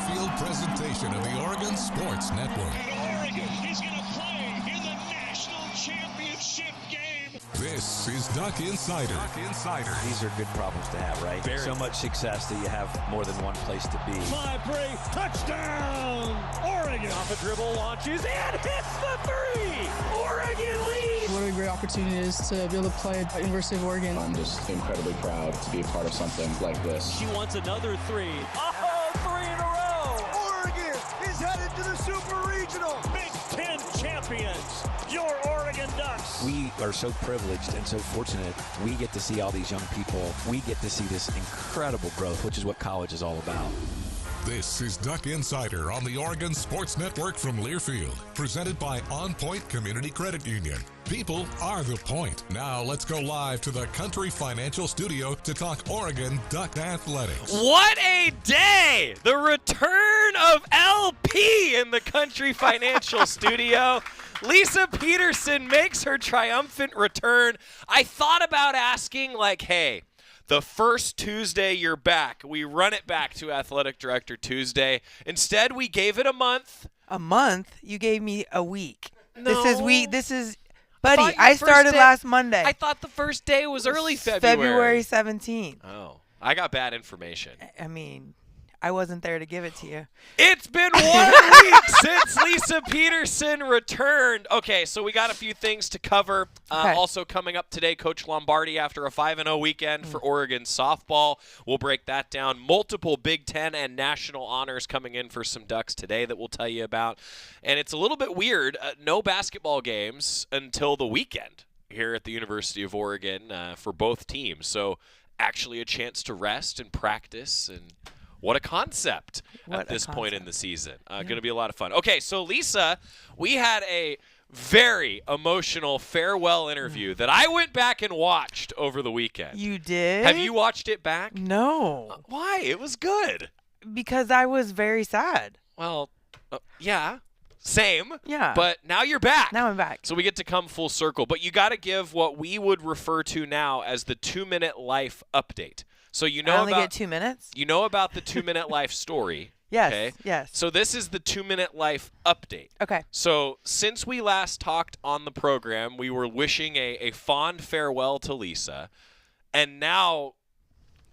Learfield presentation of the Oregon Sports Network. And Oregon is going to play in the national championship game. This is Duck Insider. These are good problems to have, right? Very. So much success that you have more than one place to be. Fly break, touchdown, Oregon. Off a dribble, launches, and hits the three. Oregon leads. What a great opportunity it is to be able to play at University of Oregon. I'm just incredibly proud to be a part of something like this. She wants another three. Oh, three in a row. Oregon is headed to the Super Regional. Big Ten champions, your Oregon Ducks. We are so privileged and so fortunate. We get to see all these young people. We get to see this incredible growth, which is what college is all about. This is Duck Insider on the Oregon Sports Network from Learfield, presented by OnPoint Community Credit Union. People are the point. Now let's go live to the Country Financial Studio to talk Oregon Duck Athletics. What a day! The return of LP in the Country Financial Studio. Lisa Peterson makes her triumphant return. I thought about asking, hey, the first Tuesday you're back, we run it back to Athletic Director Tuesday. Instead, we gave it a month. A month? You gave me a week. No. This is buddy, I started last Monday. I thought the first day was early February. February 17th. Oh, I got bad information. I mean, I wasn't there to give it to you. It's been 1 week since Lisa Peterson returned. Okay, so we got a few things to cover. Okay. Also coming up today, Coach Lombardi after a 5-0 weekend for Oregon softball. We'll break that down. Multiple Big Ten and national honors coming in for some Ducks today that we'll tell you about. And it's a little bit weird. No basketball games until the weekend here at the University of Oregon for both teams. So actually a chance to rest and practice, and what a concept at this point in the season. Going to be a lot of fun. Okay, so Lisa, we had a very emotional farewell interview that I went back and watched over the weekend. You did? Have you watched it back? No. Why? It was good. Because I was very sad. Well, yeah. Same. Yeah. But now you're back. Now I'm back. So we get to come full circle. But you got to give what we would refer to now as the 2-minute life update. So you know I only get 2 minutes? You know about the 2-minute life story. Yes, okay? yes. So this is the 2-minute life update. Okay. So since we last talked on the program, we were wishing a fond farewell to Lisa. And now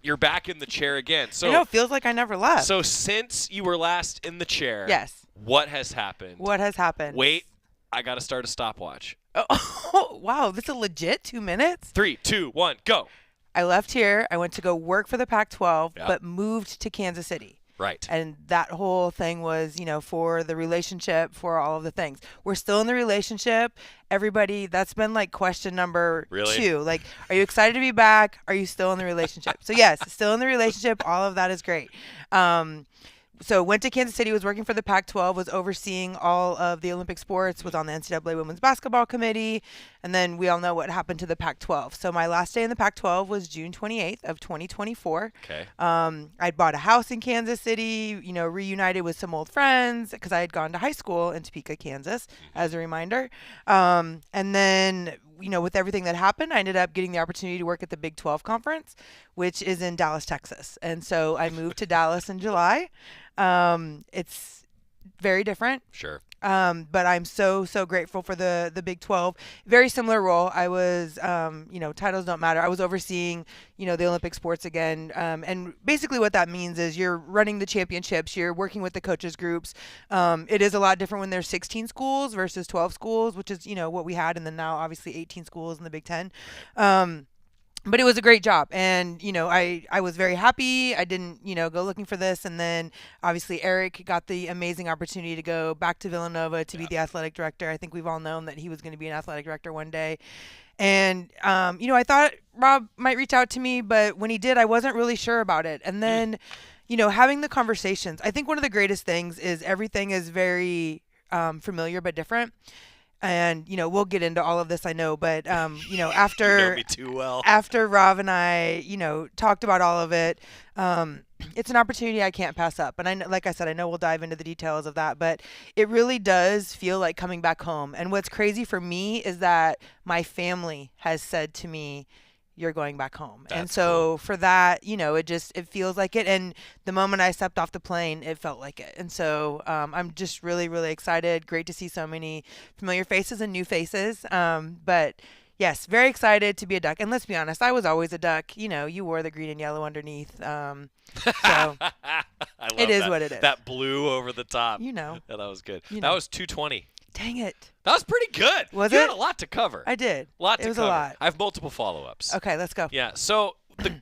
you're back in the chair again. So I know, it feels like I never left. So since you were last in the chair, yes. What has happened? What has happened? Wait, I got to start a stopwatch. Oh, wow. This is a legit 2 minutes? 3, 2, 1, go. I left here. I went to go work for the Pac-12, Yep. but moved to Kansas City. Right. And that whole thing was, for the relationship, for all of the things. We're still in the relationship. Everybody, that's been question number Really? 2. Are you excited to be back? Are you still in the relationship? So yes, still in the relationship. All of that is great. So went to Kansas City, was working for the Pac-12, was overseeing all of the Olympic sports, was on the NCAA Women's Basketball Committee, and then we all know what happened to the Pac-12. So my last day in the Pac-12 was June 28th of 2024. Okay. I'd bought a house in Kansas City, reunited with some old friends because I had gone to high school in Topeka, Kansas, as a reminder. And then with everything that happened, I ended up getting the opportunity to work at the Big 12 Conference, which is in Dallas, Texas. And so I moved to Dallas in July. It's very different. Sure. But I'm so grateful for the Big 12. Very similar role. I was, titles don't matter. I was overseeing, the Olympic sports again. And basically what that means is you're running the championships. You're working with the coaches groups. It is a lot different when there's 16 schools versus 12 schools, which is, what we had. And then now obviously 18 schools in the Big 10. But it was a great job. And, I was very happy. I didn't, go looking for this. And then obviously Eric got the amazing opportunity to go back to Villanova to be the athletic director. I think we've all known that he was going to be an athletic director one day. And, I thought Rob might reach out to me, but when he did, I wasn't really sure about it. And then, having the conversations, I think one of the greatest things is everything is very familiar but different. And, we'll get into all of this, I know, but, after you know me too well. After Rob and I, talked about all of it, it's an opportunity I can't pass up. And like I said, I know we'll dive into the details of that, but it really does feel like coming back home. And what's crazy for me is that my family has said to me, you're going back home. That's and so for that, it feels like it. And the moment I stepped off the plane, it felt like it. And so I'm just really, really excited. Great to see so many familiar faces and new faces. But yes, very excited to be a Duck. And let's be honest, I was always a Duck. You wore the green and yellow underneath. So it is what it is. That blue over the top. Yeah, that was good. That was 220. Dang it. That was pretty good. Was you it? had a lot to cover. I did. It was a lot. I have multiple follow-ups. Okay, let's go. Yeah, so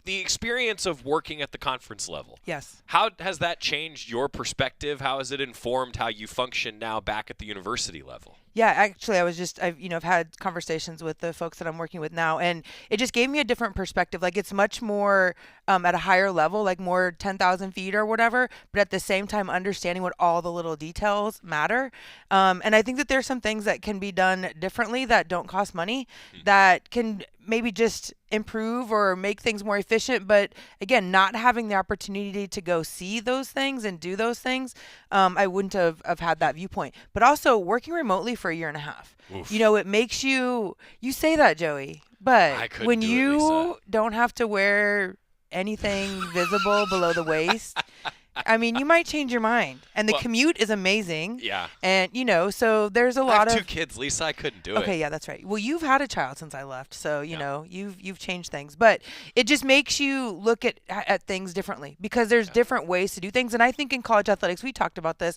the experience of working at the conference level. Yes. How has that changed your perspective? How has it informed how you function now back at the university level? Yeah, actually, I've had conversations with the folks that I'm working with now, and it just gave me a different perspective. Like, it's much more at a higher level, like more 10,000 feet or whatever, but at the same time, understanding what all the little details matter. And I think that there's some things that can be done differently that don't cost money, that can maybe just improve or make things more efficient. But again, not having the opportunity to go see those things and do those things, I wouldn't have had that viewpoint. But also working remotely for a year and a half. Oof. It makes you say that, Joey, but when you don't have to wear anything visible below the waist, I mean, you might change your mind. And the commute is amazing. Yeah. And, so there's a lot of... I have 2 kids, Lisa. I couldn't do it. Okay, yeah, that's right. Well, you've had a child since I left, so, you've changed things. But it just makes you look at things differently because there's different ways to do things. And I think in college athletics, we talked about this.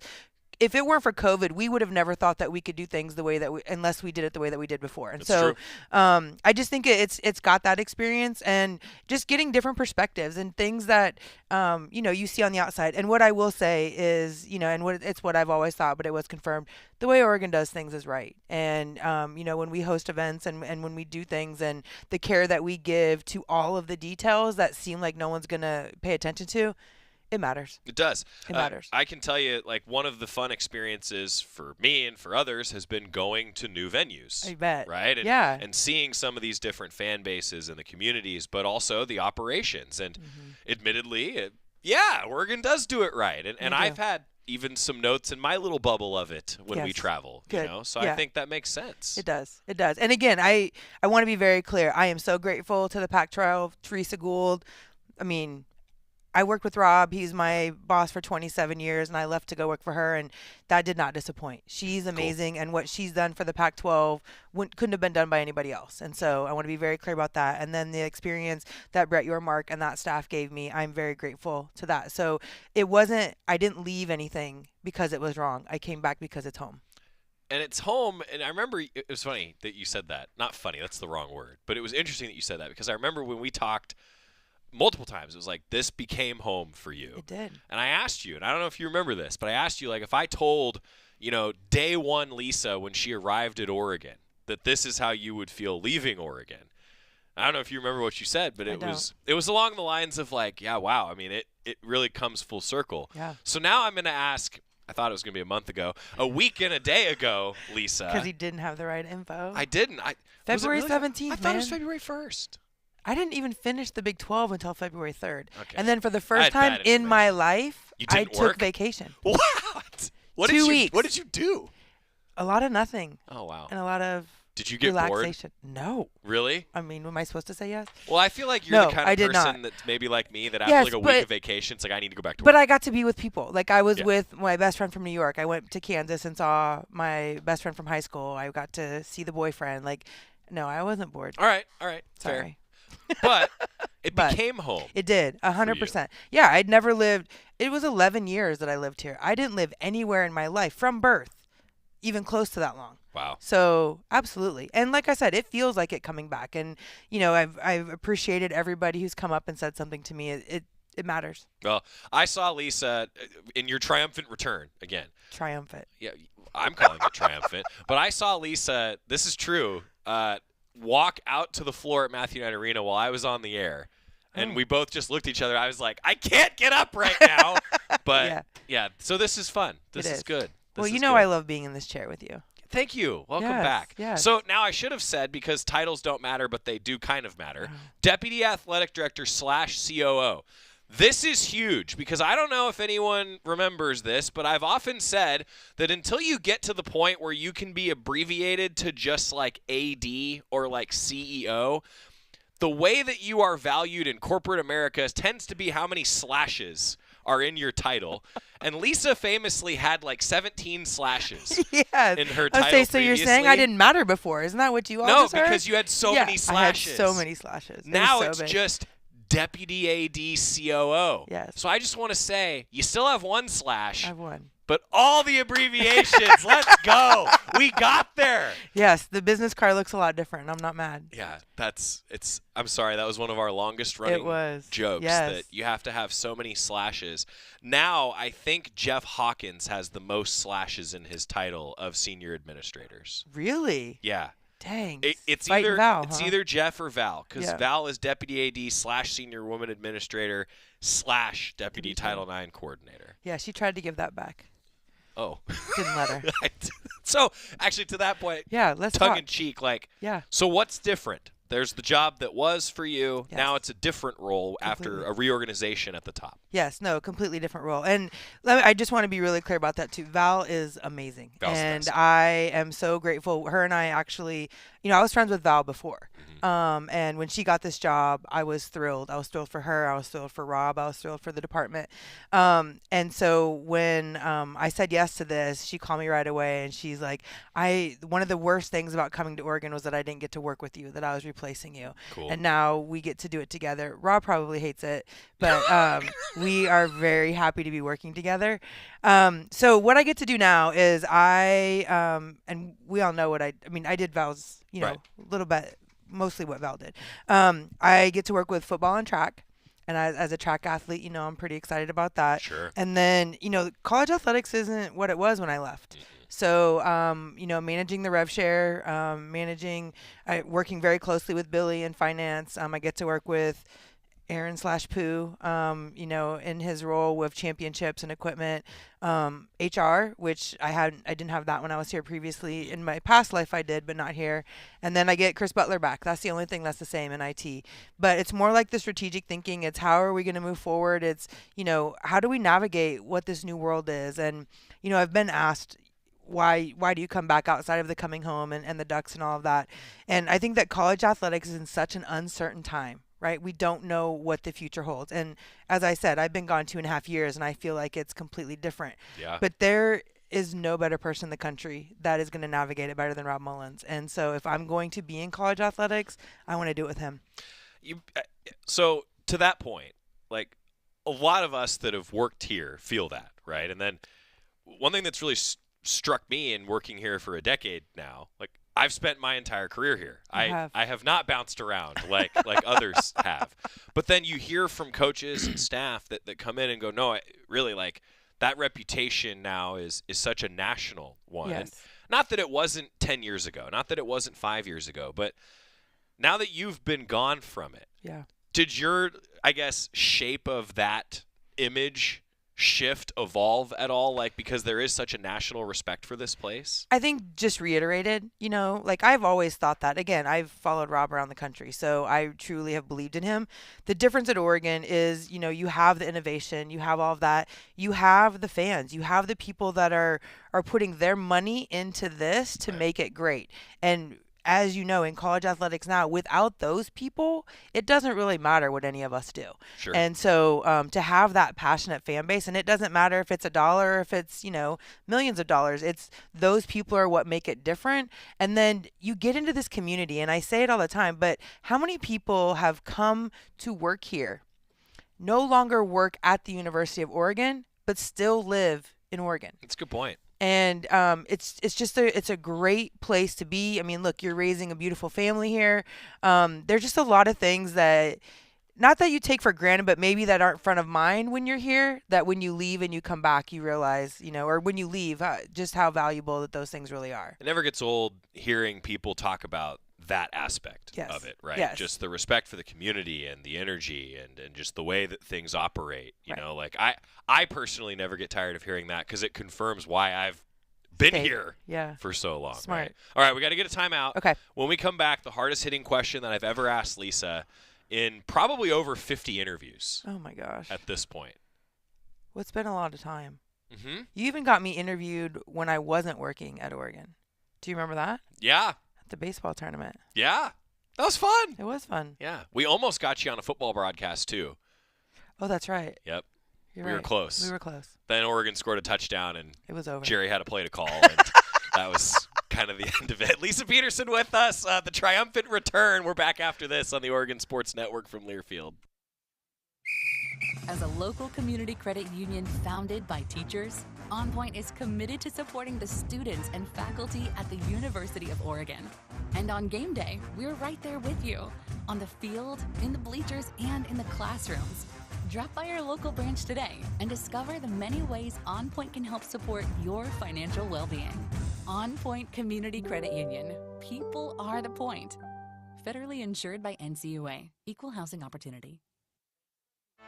If it weren't for COVID, we would have never thought that we could do things the way that unless we did it the way that we did before. And That's true. I just think it's got that experience and just getting different perspectives and things that, you see on the outside. And what I will say is, it's what I've always thought, but it was confirmed. The way Oregon does things is right. And, when we host events and when we do things and the care that we give to all of the details that seem like no one's going to pay attention to, it matters. It does. It matters. I can tell you, like, one of the fun experiences for me and for others has been going to new venues. I bet. Right? And, yeah. And seeing some of these different fan bases and the communities, but also the operations. And admittedly, Oregon does do it right. And I've had even some notes in my little bubble of it when we travel. Good. So I think that makes sense. It does. It does. And again, I want to be very clear. I am so grateful to the Pac-12, Teresa Gould. I mean, I worked with Rob. He's my boss for 27 years, and I left to go work for her, and that did not disappoint. She's amazing, and what she's done for the Pac-12 couldn't have been done by anybody else. And so I want to be very clear about that. And then the experience that Brett Yormark and that staff gave me, I'm very grateful to that. So I didn't leave anything because it was wrong. I came back because it's home. And it's home, and I remember it was funny that you said that. Not funny, that's the wrong word. But it was interesting that you said that because I remember when we talked multiple times, it was like, this became home for you. It did. And I asked you, and I don't know if you remember this, but I asked you, like, if I told, day one Lisa when she arrived at Oregon that this is how you would feel leaving Oregon. I don't know if you remember what you said, but it was along the lines of like, yeah, wow. I mean, it really comes full circle. Yeah. So now I'm going to ask, I thought it was going to be a month ago, a week and a day ago, Lisa. Because he didn't have the right info. I didn't. February 17th, I thought it was February 1st. I didn't even finish the Big 12 until February 3rd. Okay. And then for the first time in my life, I took vacation. What? 2 weeks. What did you do? A lot of nothing. Oh, wow. And a lot of Did you get relaxation. bored? No. Really? I mean, am I supposed to say yes? Well, I feel like you're the kind of person that's maybe like me that after a week of vacation, it's like I need to go back to work. But I got to be with people. Like I was with my best friend from New York. I went to Kansas and saw my best friend from high school. I got to see the boyfriend. Like, no, I wasn't bored. All right. Sorry. Fair. But it became home. It did, 100%. Yeah, I'd never lived. It was 11 years that I lived here. I didn't live anywhere in my life from birth, even close to that long. Wow. So absolutely. And like I said, it feels like it coming back. And, I've appreciated everybody who's come up and said something to me. It matters. Well, I saw Lisa in your triumphant return again. Triumphant. Yeah, I'm calling it triumphant. But I saw Lisa, this is true, walk out to the floor at Matthew Knight Arena while I was on the air. And we both just looked at each other. I was like, I can't get up right now. But, yeah, so this is fun. This is good. Well, I love being in this chair with you. Thank you. Welcome back. Yes. So now I should have said, because titles don't matter, but they do kind of matter, Deputy Athletic Director / COO. This is huge because I don't know if anyone remembers this, but I've often said that until you get to the point where you can be abbreviated to just like AD or like CEO, the way that you are valued in corporate America tends to be how many slashes are in your title. And Lisa famously had like 17 slashes in her title Okay, so you're saying I didn't matter before. Isn't that what you all just heard? No, because you had so many slashes. I had so many slashes. Now so it's big. just Deputy AD COO. Yes. So I just want to say, you still have one slash. I have one. But all the abbreviations, let's go. We got there. Yes, the business card looks a lot different. I'm not mad. Yeah, I'm sorry, that was one of our longest running jokes, that you have to have so many slashes. Now, I think Jeff Hawkins has the most slashes in his title of senior administrators. Really? Yeah. Dang. It's either Val, either Jeff or Val, because Val is Deputy AD / Senior Woman Administrator / Deputy Title IX Coordinator. Yeah, she tried to give that back. Oh. Didn't let her. So, actually, to that point, let's tongue talk. in cheek, so what's different? There's the job that was for you. Yes. Now it's a different role after a reorganization at the top. Yes, no, completely different role. And I just want to be really clear about that, too. Val is amazing. Val's and nice. I am so grateful. Her and I actually, I was friends with Val before. And when she got this job, I was thrilled. I was thrilled for her. I was thrilled for Rob. I was thrilled for the department. And so when I said yes to this, she called me right away, and she's like, one of the worst things about coming to Oregon was that I didn't get to work with you, that I was replacing you. Cool. And now we get to do it together. Rob probably hates it, but we are very happy to be working together. So what I get to do now is and we all know I did Val's, a little bit, mostly what Val did. I get to work with football and track. And as a track athlete, I'm pretty excited about that. Sure. And then, college athletics isn't what it was when I left. So, managing the rev share, working very closely with Billy in finance. I get to work with Aaron /Pooh, in his role with championships and equipment, HR, which I didn't have that when I was here previously. In my past life I did, but not here. And then I get Chris Butler back. That's the only thing that's the same in IT. But it's more like the strategic thinking. It's how are we going to move forward? It's, how do we navigate what this new world is? And, I've been asked, why do you come back outside of the coming home and the Ducks and all of that? And I think that college athletics is in such an uncertain time. Right? We don't know what the future holds. And as I said, I've been gone 2.5 years, and I feel like it's completely different. Yeah. But there is no better person in the country that is going to navigate it better than Rob Mullins. And so if I'm going to be in college athletics, I want to do it with him. So to that point, like a lot of us that have worked here feel that, right? And then one thing that's really struck me in working here for a decade now, like I've spent my entire career here. I have not bounced around like others have. But then you hear from coaches and staff that come in and go, no, really, like that reputation now is such a national one. Yes. And not that it wasn't 10 years ago, not that it wasn't 5 years ago, but now that you've been gone from it, did your, I guess, shape of that image shift, evolve at all, like because there is such a national respect for this place? I think just reiterated, I've always thought that. Again, I've followed Rob around the country, so I truly have believed in him. The difference at Oregon is, you have the innovation, you have all of that, you have the fans, you have the people that are putting their money into this to make it great. And as you know, in college athletics now, without those people, it doesn't really matter what any of us do. Sure. And so to have that passionate fan base, and it doesn't matter if it's $1 or if it's, millions of dollars, it's those people are what make it different. And then you get into this community, and I say it all the time, but how many people have come to work here, no longer work at the University of Oregon, but still live in Oregon? That's a good point. And it's just it's a great place to be. I mean, look, you're raising a beautiful family here. There's just a lot of things that, not that you take for granted, but maybe that aren't front of mind when you're here, that when you leave and you come back, you realize, or when you leave, just how valuable that those things really are. It never gets old hearing people talk about that aspect of it, right? Yes. Just the respect for the community and the energy and just the way that things operate. You know, like I personally never get tired of hearing that because it confirms why I've been here for so long. Smart. Right? All right, we got to get a timeout. Okay. When we come back, the hardest hitting question that I've ever asked Lisa in probably over 50 interviews. Oh my gosh. At this point. Well, it's been a lot of time. Mm-hmm. You even got me interviewed when I wasn't working at Oregon. Do you remember that? Yeah. The baseball tournament. Yeah. That was fun. It was fun. Yeah. We almost got you on a football broadcast, too. Oh, that's right. Yep. You're we right. were close. We were close. Then Oregon scored a touchdown, and it was over. Jerry had a play to call, and that was kind of the end of it. Lisa Peterson with us, the triumphant return. We're back after this on the Oregon Sports Network from Learfield. As a local community credit union founded by teachers, OnPoint is committed to supporting the students and faculty at the University of Oregon. And on game day, we're right there with you, on the field, in the bleachers, and in the classrooms. Drop by our local branch today and discover the many ways OnPoint can help support your financial well-being. OnPoint Community Credit Union. People are the point. Federally insured by NCUA. Equal housing opportunity.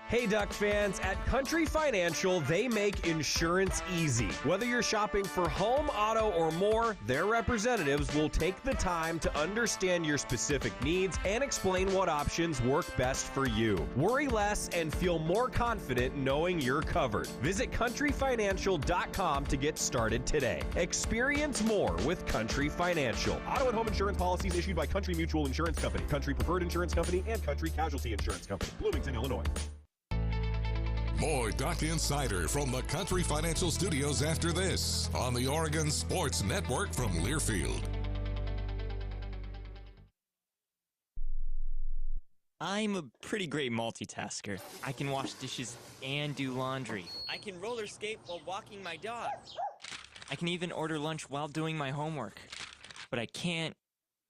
Hey Duck fans, at Country Financial, they make insurance easy. Whether you're shopping for home, auto, or more, their representatives will take the time to understand your specific needs and explain what options work best for you. Worry less and feel more confident knowing you're covered. Visit countryfinancial.com to get started today. Experience more with Country Financial. Auto and home insurance policies issued by Country Mutual Insurance Company, Country Preferred Insurance Company, and Country Casualty Insurance Company, Bloomington, Illinois. More Duck Insider from the Country Financial Studios after this on the Oregon Sports Network from Learfield. I'm a pretty great multitasker. I can wash dishes and do laundry. I can roller skate while walking my dog. I can even order lunch while doing my homework. But I can't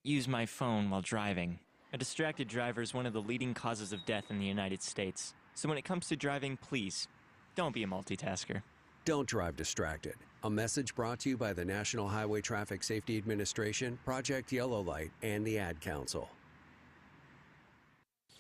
use my phone while driving. A distracted driver is one of the leading causes of death in the United States. So when it comes to driving, please, don't be a multitasker. Don't drive distracted. A message brought to you by the National Highway Traffic Safety Administration, Project Yellow Light, and the Ad Council.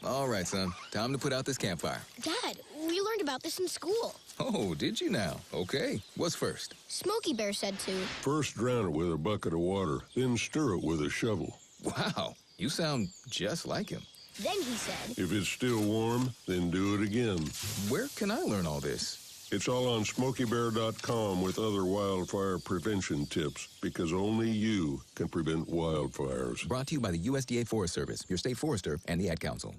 All right, son. Time to put out this campfire. Dad, we learned about this in school. Oh, did you now? Okay. What's first? Smokey Bear said to. First drown it with a bucket of water, then stir it with a shovel. Wow, you sound just like him. Then he said, if it's still warm, then do it again. Where can I learn all this? It's all on SmokeyBear.com with other wildfire prevention tips, because only you can prevent wildfires. Brought to you by the USDA Forest Service, your state forester, and the Ad Council.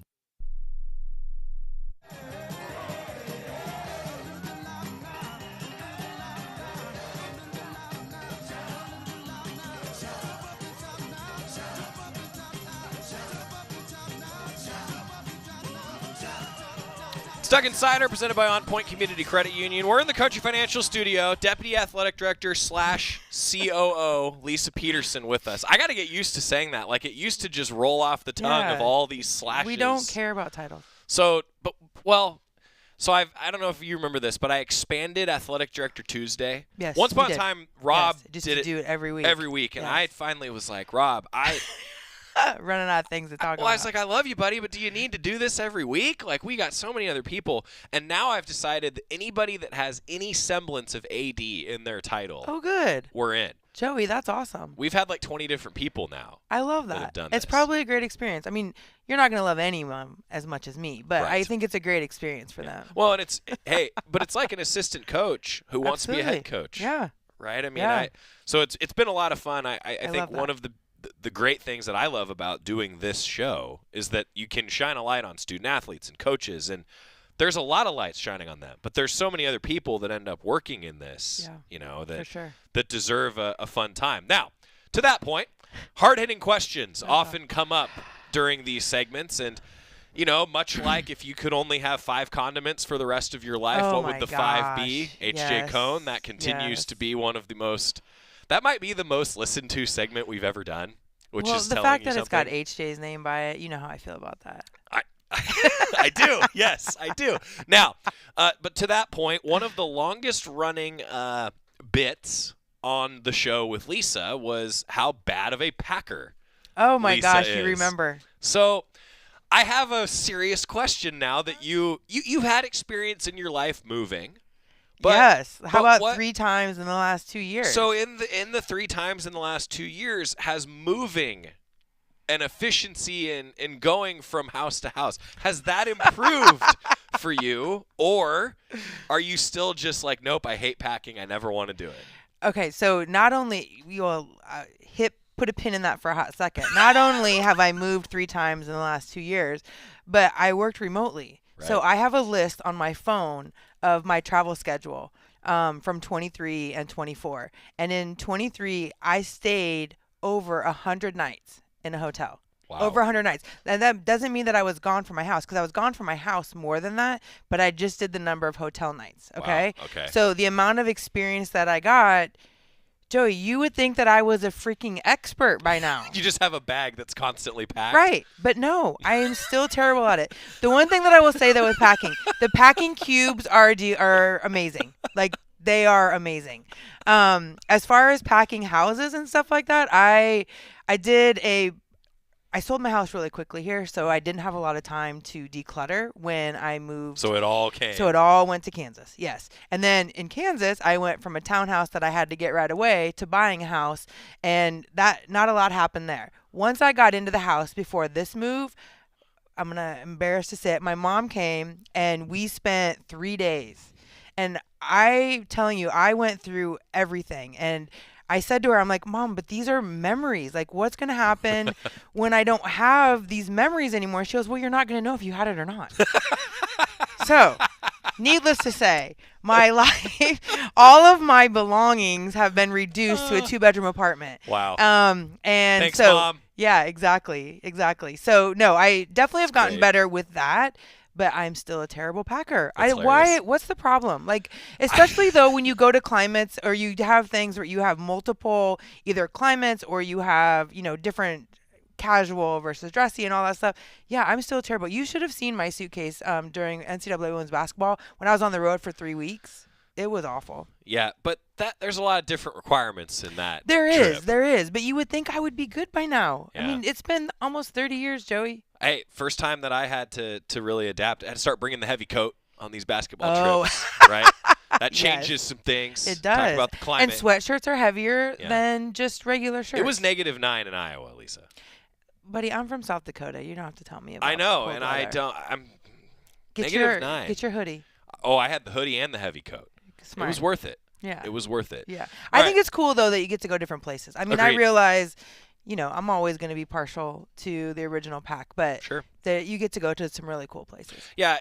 Duck Insider presented by OnPoint Community Credit Union. We're in the Country Financial Studio. Deputy Athletic Director / COO Lisa Peterson with us. I got to get used to saying that. Like, it used to just roll off the tongue of all these slashes. We don't care about titles. So I don't know if you remember this, but I expanded Athletic Director Tuesday. Yes. Once upon a time, Rob just did do it every week. Every week, and I finally was like, Rob, running out of things to talk about. Well, I was like, I love you, buddy, but do you need to do this every week? Like, we got so many other people. And now I've decided that anybody that has any semblance of AD in their title, oh, good, we're in. Joey, that's awesome. We've had like 20 different people now. I love that. Have done it's this. probably a great experience. I mean, you're not going to love anyone as much as me, but Right. I think it's a great experience for them. Well, and hey, but it's like an assistant coach who wants to be a head Absolutely. coach. Yeah. Right? I mean, so it's been a lot of fun. I think one of the great things that I love about doing this show is that you can shine a light on student athletes and coaches, and there's a lot of lights shining on them. But there's so many other people that end up working in this, that deserve a fun time. Now, to that point, hard-hitting questions often come up during these segments, and much like if you could only have 5 condiments for the rest of your life, what would the 5 be? H.J. Cohn, that continues to be one of the most – that might be the most listened to segment we've ever done, which is telling you something. Well, the fact that it's got HJ's name by it, you know how I feel about that. I do. Yes, I do. Now, but to that point, one of the longest running bits on the show with Lisa was how bad of a Packer Oh, my Lisa gosh, is. you remember. So I have a serious question now that you've had experience in your life moving. But, yes. How about 3 times in the last 2 years? So in the 3 times in the last 2 years, has moving and efficiency in going from house to house, has that improved for you? Or are you still just like, nope, I hate packing, I never want to do it? Okay, so not only hip put a pin in that for a hot second. Not only have I moved 3 times in the last 2 years, but I worked remotely. Right. So I have a list on my phone of my travel schedule from 23 and 24. And in 23, I stayed over 100 nights in a hotel. Wow. Over 100 nights. And that doesn't mean that I was gone from my house, because I was gone from my house more than that, but I just did the number of hotel nights. Okay? Wow. Okay. So the amount of experience that I got, Joey, you would think that I was a freaking expert by now. You just have a bag that's constantly packed. Right. But no, I am still terrible at it. The one thing that I will say, though, with packing, the packing cubes are amazing. Like, they are amazing. As far as packing houses and stuff like that, I sold my house really quickly here, so I didn't have a lot of time to declutter when I moved. So it all came. So it all went to Kansas, yes. And then in Kansas, I went from a townhouse that I had to get right away to buying a house, and that not a lot happened there. Once I got into the house before this move, I'm embarrassed to say it, my mom came, and we spent 3 days. And I'm telling you, I went through everything, and I said to her, I'm like, Mom, but these are memories. Like, what's going to happen when I don't have these memories anymore? She goes, well, you're not going to know if you had it or not. So, needless to say, my life, all of my belongings have been reduced to a 2-bedroom apartment. Wow. And thanks, so, Mom. Yeah, exactly. So, no, I definitely have gotten better with that. But I'm still a terrible packer. What's the problem? Like, especially though, when you go to climates or you have things where you have multiple either climates or you have, different casual versus dressy and all that stuff. Yeah, I'm still terrible. You should have seen my suitcase during NCAA women's basketball when I was on the road for 3 weeks. It was awful. Yeah, but there's a lot of different requirements in that. There is. But you would think I would be good by now. Yeah. I mean, it's been almost 30 years, Joey. Hey, first time that I had to really adapt. I had to start bringing the heavy coat on these basketball trips, right? That changes some things. It does. Talk about the climate. And sweatshirts are heavier than just regular shirts. It was -9 in Iowa, Lisa. Buddy, I'm from South Dakota. You don't have to tell me about it. I know, and I don't. I'm -9. Get your hoodie. Oh, I had the hoodie and the heavy coat. Smart. It was worth it. Yeah. It was worth it. Yeah. I think it's cool, though, that you get to go different places. I mean, Agreed. I realize, I'm always going to be partial to the original pack, but sure. You get to go to some really cool places. Yeah.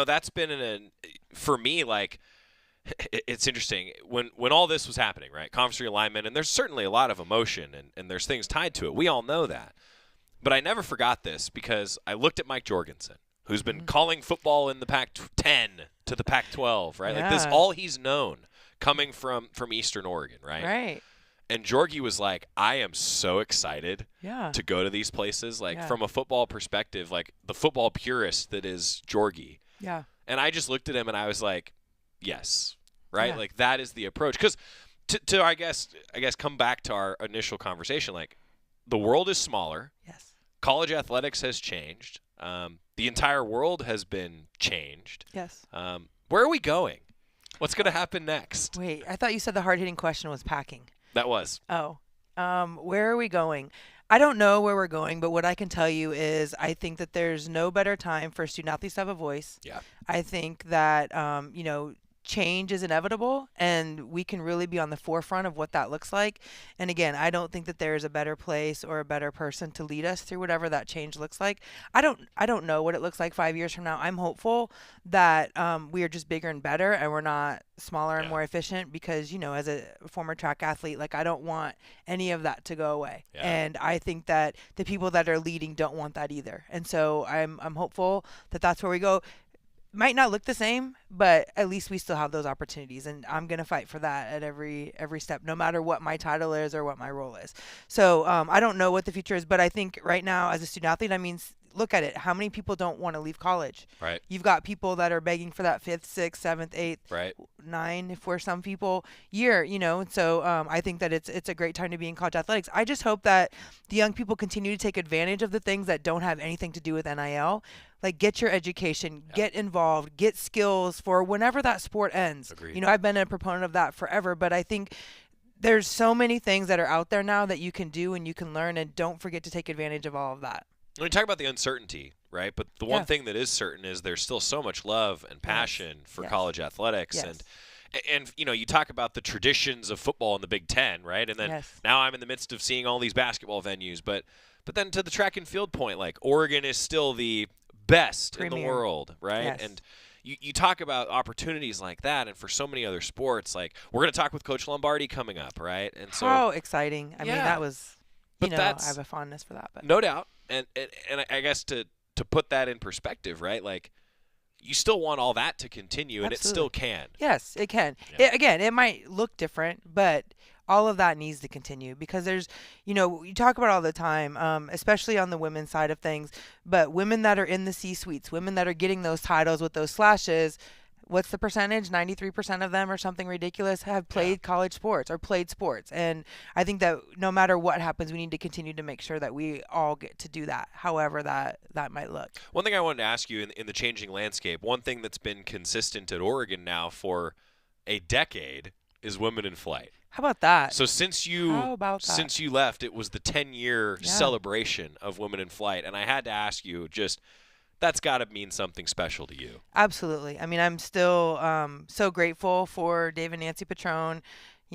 That's been for me, like, it's interesting. When all this was happening, right, conference realignment, and there's certainly a lot of emotion, and there's things tied to it. We all know that. But I never forgot this because I looked at Mike Jorgensen, who's been calling football in the Pac-10 to the Pac-12, right? Yeah. Like this, all he's known coming from Eastern Oregon, right? Right. And Jorgie was like, I am so excited to go to these places, like from a football perspective, like the football purist that is Jorgie. Yeah. And I just looked at him and I was like, yes, right? Yeah. Like that is the approach. Because to I guess come back to our initial conversation, like the world is smaller. Yes. College athletics has changed. The entire world has been changed. Yes. Where are we going? What's going to happen next? Wait, I thought you said the hard-hitting question was packing. That was. Oh. Where are we going? I don't know where we're going, but what I can tell you is I think that there's no better time for student-athletes to have a voice. Yeah. I think that, change is inevitable, and we can really be on the forefront of what that looks like. And again, I don't think that there is a better place or a better person to lead us through whatever that change looks like. I don't know what it looks like 5 years from now. I'm hopeful that we are just bigger and better, and we're not smaller and more efficient, because as a former track athlete, like, I don't want any of that to go away. Yeah. And I think that the people that are leading don't want that either. And so I'm hopeful that that's where we go. Might not look the same, but at least we still have those opportunities, and I'm going to fight for that at every step, no matter what my title is or what my role is. So I don't know what the future is, but I think right now as a student athlete, I mean, look at it. How many people don't want to leave college? Right. You've got people that are begging for that 5th, 6th, 7th, 8th, right. 9, for some people, year, So I think that it's a great time to be in college athletics. I just hope that the young people continue to take advantage of the things that don't have anything to do with NIL. Like, get your education, get involved, get skills for whenever that sport ends. Agreed. I've been a proponent of that forever, but I think there's so many things that are out there now that you can do and you can learn, and don't forget to take advantage of all of that. When you talk about the uncertainty, right? But the one thing that is certain is there's still so much love and passion for college athletics. Yes. And And, you talk about the traditions of football in the Big Ten, right? And then now I'm in the midst of seeing all these basketball venues. But then to the track and field point, like Oregon is still the best in the world, right? Yes. And you talk about opportunities like that, and for so many other sports, like we're going to talk with Coach Lombardi coming up, right? And so how exciting! I mean, that was, I have a fondness for that. But no doubt, and I guess to put that in perspective, right? Like you still want all that to continue, and it still can. Yes, it can. Yeah. It might look different, but all of that needs to continue because there's, you talk about all the time, especially on the women's side of things, but women that are in the C-suites, women that are getting those titles with those slashes, what's the percentage? 93% of them or something ridiculous have played college sports or played sports. And I think that no matter what happens, we need to continue to make sure that we all get to do that, however that might look. One thing I wanted to ask you in the changing landscape, one thing that's been consistent at Oregon now for a decade is women in flight. How about that? So since you left, it was the 10-year celebration of women in flight, and I had to ask you, that's got to mean something special to you. Absolutely. I mean, I'm still so grateful for Dave and Nancy Petrone,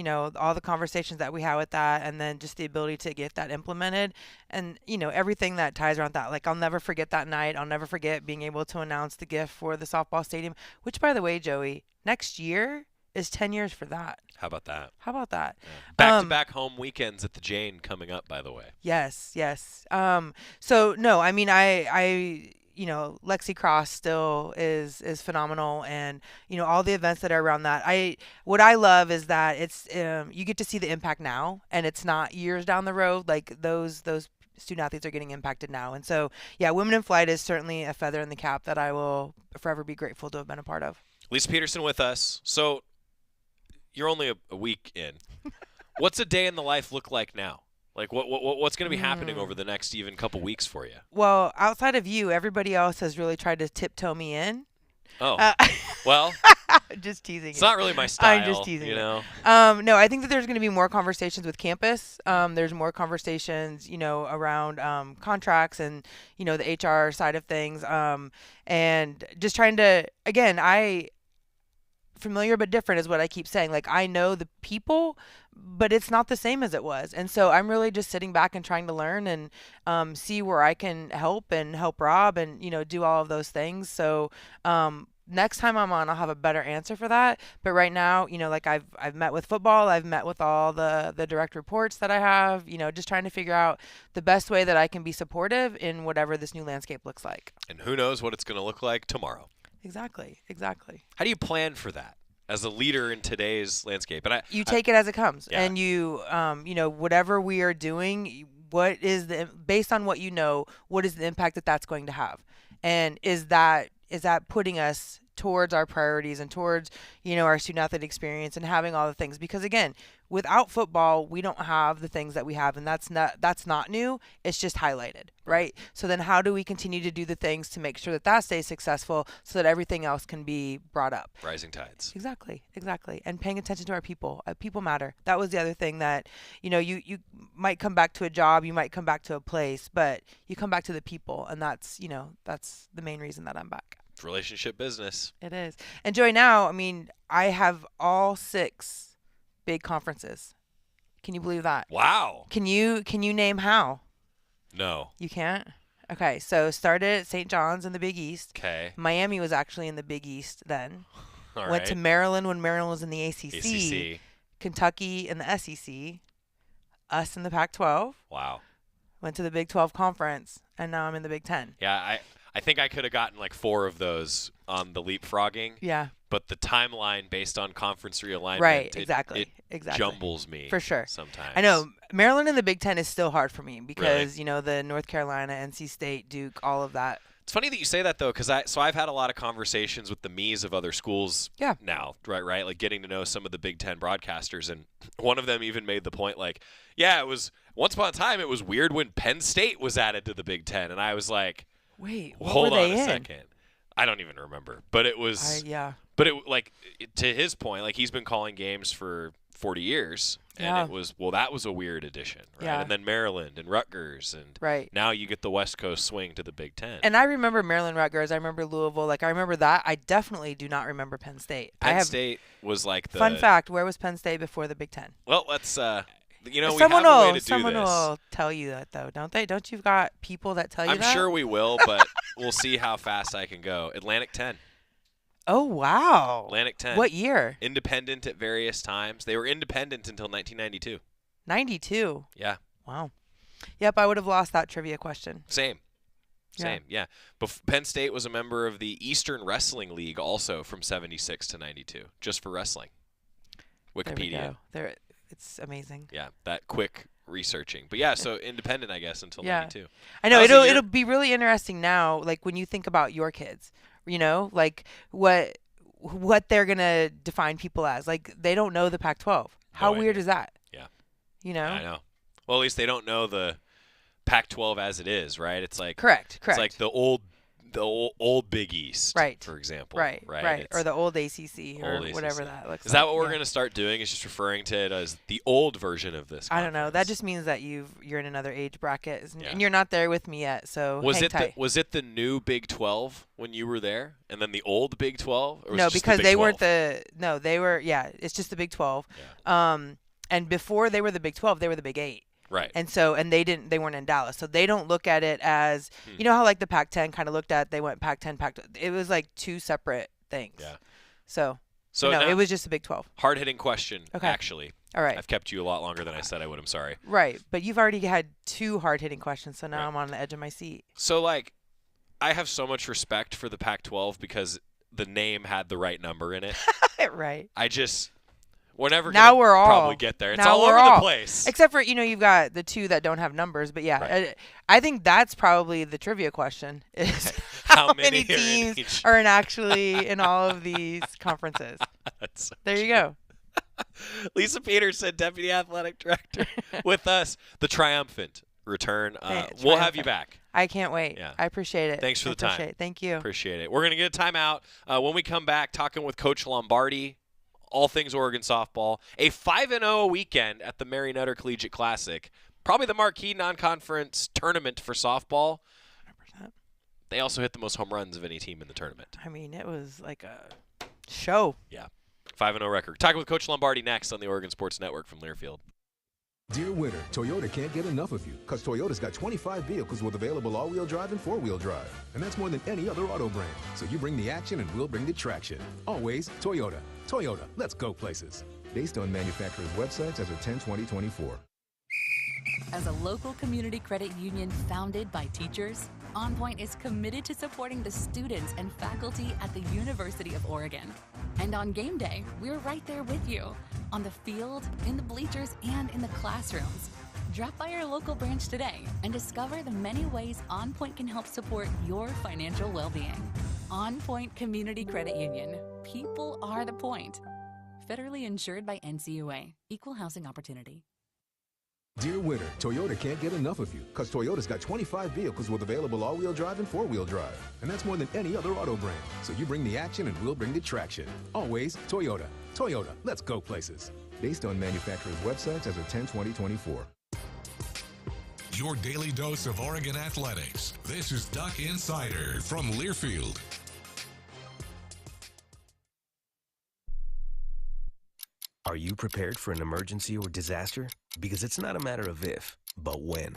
all the conversations that we had with that, and then just the ability to get that implemented, and everything that ties around that. Like I'll never forget that night. I'll never forget being able to announce the gift for the softball stadium, which, by the way, Joey, next year is 10 years for that. How about that? Yeah. Back-to-back home weekends at the Jane coming up, by the way. Yes. So, no, I mean, I Lexi Cross still is phenomenal, and, all the events that are around that. What I love is that it's you get to see the impact now, and it's not years down the road. Like those student athletes are getting impacted now. And so, yeah, Women in Flight is certainly a feather in the cap that I will forever be grateful to have been a part of. Lisa Peterson with us. So you're only a week in. What's a day in the life look like now? Like what's going to be happening over the next even couple weeks for you? Well, outside of you, everybody else has really tried to tiptoe me in. Oh, well, just teasing. It's not really my style. I'm just teasing. No, I think that there's going to be more conversations with campus. There's more conversations, around contracts and the HR side of things, and just trying to familiar but different is what I keep saying. Like I know the people, but it's not the same as it was. And so I'm really just sitting back and trying to learn and see where I can help Rob and, do all of those things. So next time I'm on, I'll have a better answer for that. But right now, like I've met with football, I've met with all the direct reports that I have, just trying to figure out the best way that I can be supportive in whatever this new landscape looks like. And who knows what it's going to look like tomorrow. Exactly. How do you plan for that as a leader in today's landscape? And you take it as it comes, yeah. and you, whatever we are doing, based on what what is the impact that's going to have, and is that putting us towards our priorities and towards our student athlete experience and having all the things, because again, without football we don't have the things that we have, and that's not new, it's just highlighted, right? So then how do we continue to do the things to make sure that stays successful so that everything else can be brought up? Rising tides. Exactly. And paying attention to our people. People matter. That was the other thing that you might come back to a job, you might come back to a place, but you come back to the people, and that's the main reason that I'm back. Relationship business. It is. And Joy, now, I mean, I have all 6 big conferences. Can you believe that? Wow. Can you name how? No. You can't? Okay, so started at St. John's in the Big East. Okay. Miami was actually in the Big East then. All Went right. to Maryland when Maryland was in the ACC. ACC. Kentucky in the SEC. Us in the Pac-12. Wow. Went to the Big 12 conference, and now I'm in the Big 10. Yeah, I think I could have gotten like 4 of those on the leapfrogging. Yeah. But the timeline based on conference realignment, right? It jumbles me for sure. Sometimes I know Maryland in the Big 10 is still hard for me because the North Carolina, NC State, Duke, all of that. It's funny that you say that though, because I've had a lot of conversations with the me's of other schools. Yeah. Now, right, like getting to know some of the Big 10 broadcasters, and one of them even made the point like, yeah, it was once upon a time it was weird when Penn State was added to the Big 10, and I was like, wait, what hold were on they a in? second. I don't even remember, but it was yeah. But to his point, like he's been calling games for 40 years. And Yeah. it was, that was a weird addition, right? Yeah. And then Maryland and Rutgers. And now you get the West Coast swing to the Big Ten. And I remember Maryland, Rutgers. I remember Louisville. Like, I remember that. I definitely do not remember Penn State. Penn State was like the... Fun fact, where was Penn State before the Big Ten? Well, let's... we have a way to do this. Someone will tell you that, though, don't they? Don't you got people that tell you that? I'm sure we will, but we'll see how fast I can go. Atlantic 10. Oh, wow. Atlantic 10. What year? Independent at various times. They were independent until 1992. 92? Yeah. Wow. Yep, I would have lost that trivia question. Same, yeah. Penn State was a member of the Eastern Wrestling League also from 76 to 92, just for wrestling. Wikipedia. There, it's amazing. Yeah, that quick researching. But yeah, so independent, I guess, until 92. I know, it'll be really interesting now, like when you think about your kids, you know, like what they're going to define people as. Like, they don't know the Pac-12. How weird is that? Yeah. You know? I know. Well, at least they don't know the Pac-12 as it is, right? It's like correct. It's like the old Big East, right? For example, right, or the old ACC or ACC. Whatever that looks like. Is that what we're going to start doing? Is just referring to it as the old version of this? I don't know. That just means that you're in another age bracket, and you're not there with me yet. So was it the new Big 12 when you were there, and then the old Big 12? Or was no, it just because the Big they 12? weren't the. No, they were. Yeah, it's just the Big 12. Yeah. And before they were the Big 12, they were the Big 8. Right. And so, and they weren't in Dallas. So they don't look at it as, you know how like the Pac-10 kind of looked at, they went Pac-10, Pac-12. It was like two separate things. Yeah. So no, it was just the Big 12. Hard-hitting question, actually. All right. I've kept you a lot longer than I said I would. I'm sorry. Right. But you've already had two hard-hitting questions, so now I'm on the edge of my seat. So, like, I have so much respect for the Pac-12 because the name had the right number in it. Right. We're never now gonna we're all probably get there. It's now all we're over the place. Except for, you've got the two that don't have numbers. But yeah, right. I think that's probably the trivia question is how many teams are actually in all of these conferences. There you go. Lisa Peterson, Deputy Athletic Director, with us. The triumphant return. We'll have you back. I can't wait. Yeah. I appreciate it. Thanks for the time. Thank you. Appreciate it. We're going to get a timeout. When we come back, talking with Coach Lombardi, all things Oregon softball, a 5-0 weekend at the Mary Nutter Collegiate Classic, probably the marquee non-conference tournament for softball. 100%. They also hit the most home runs of any team in the tournament. I mean, it was like a show. Yeah. 5-0 record. Talking with Coach Lombardi next on the Oregon Sports Network from Learfield. Dear winter, Toyota can't get enough of you because Toyota's got 25 vehicles with available all-wheel drive and four-wheel drive. And that's more than any other auto brand. So you bring the action and we'll bring the traction. Always Toyota. Toyota, let's go places. Based on manufacturer's websites as of 10/20/24. As a local community credit union founded by teachers, OnPoint is committed to supporting the students and faculty at the University of Oregon. And on game day, we're right there with you, on the field, in the bleachers, and in the classrooms. Drop by our local branch today and discover the many ways OnPoint can help support your financial well-being. OnPoint Community Credit Union. People are the point. Federally insured by NCUA. Equal housing opportunity. Dear winter, Toyota can't get enough of you because Toyota's got 25 vehicles with available all-wheel drive and four-wheel drive. And that's more than any other auto brand. So you bring the action and we'll bring the traction. Always Toyota. Toyota, let's go places. Based on manufacturer's websites as of 10/20/24. Your daily dose of Oregon athletics. This is Duck Insider from Learfield. Are you prepared for an emergency or disaster? Because it's not a matter of if, but when.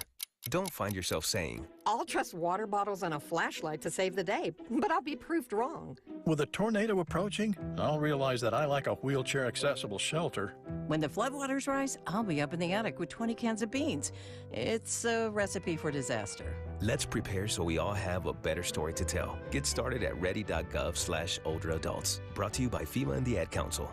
Don't find yourself saying, I'll trust water bottles and a flashlight to save the day, but I'll be proved wrong. With a tornado approaching, I'll realize that I lack a wheelchair-accessible shelter. When the floodwaters rise, I'll be up in the attic with 20 cans of beans. It's a recipe for disaster. Let's prepare so we all have a better story to tell. Get started at ready.gov/older adults. Brought to you by FEMA and the Ad Council.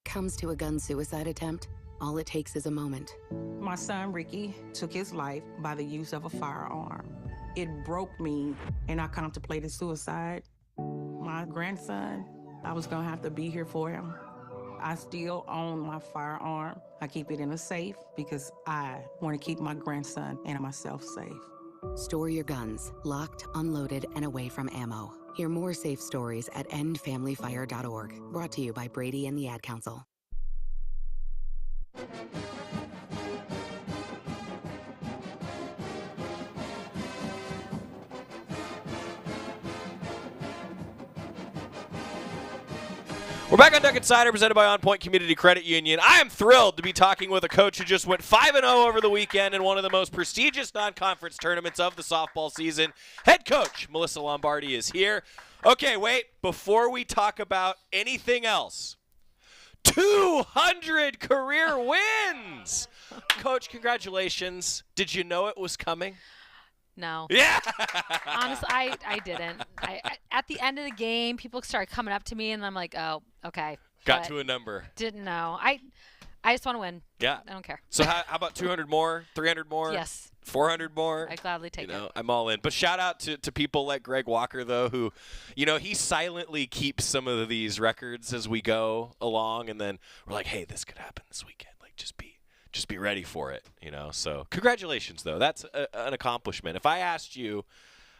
Comes to a gun suicide attempt, all it takes is a moment. My son, Ricky, took his life by the use of a firearm. It broke me, and I contemplated suicide. My grandson, I was gonna have to be here for him. I still own my firearm. I keep it in a safe because I want to keep my grandson and myself safe. Store your guns, locked, unloaded, and away from ammo. Hear more safe stories at endfamilyfire.org. Brought to you by Brady and the Ad Council. We're back on Duck Insider, presented by OnPoint Community Credit Union. I am thrilled to be talking with a coach who just went 5-0 over the weekend in one of the most prestigious non-conference tournaments of the softball season. Head coach Melyssa Lombardi is here. Okay, wait, before we talk about anything else, 200 career wins! Coach, congratulations. Did you know it was coming? No. Yeah. Honestly, I didn't. At the end of the game, people started coming up to me, and I'm like, oh, okay. Got to a number. Didn't know. I just want to win. Yeah. I don't care. So how about 200 more, 300 more? Yes. 400 more? I gladly take it. I'm all in. But shout out to people like Greg Walker, though, who, he silently keeps some of these records as we go along, and then we're like, hey, this could happen this weekend. Like, just be ready for it, So congratulations, though. That's an accomplishment. If I asked you,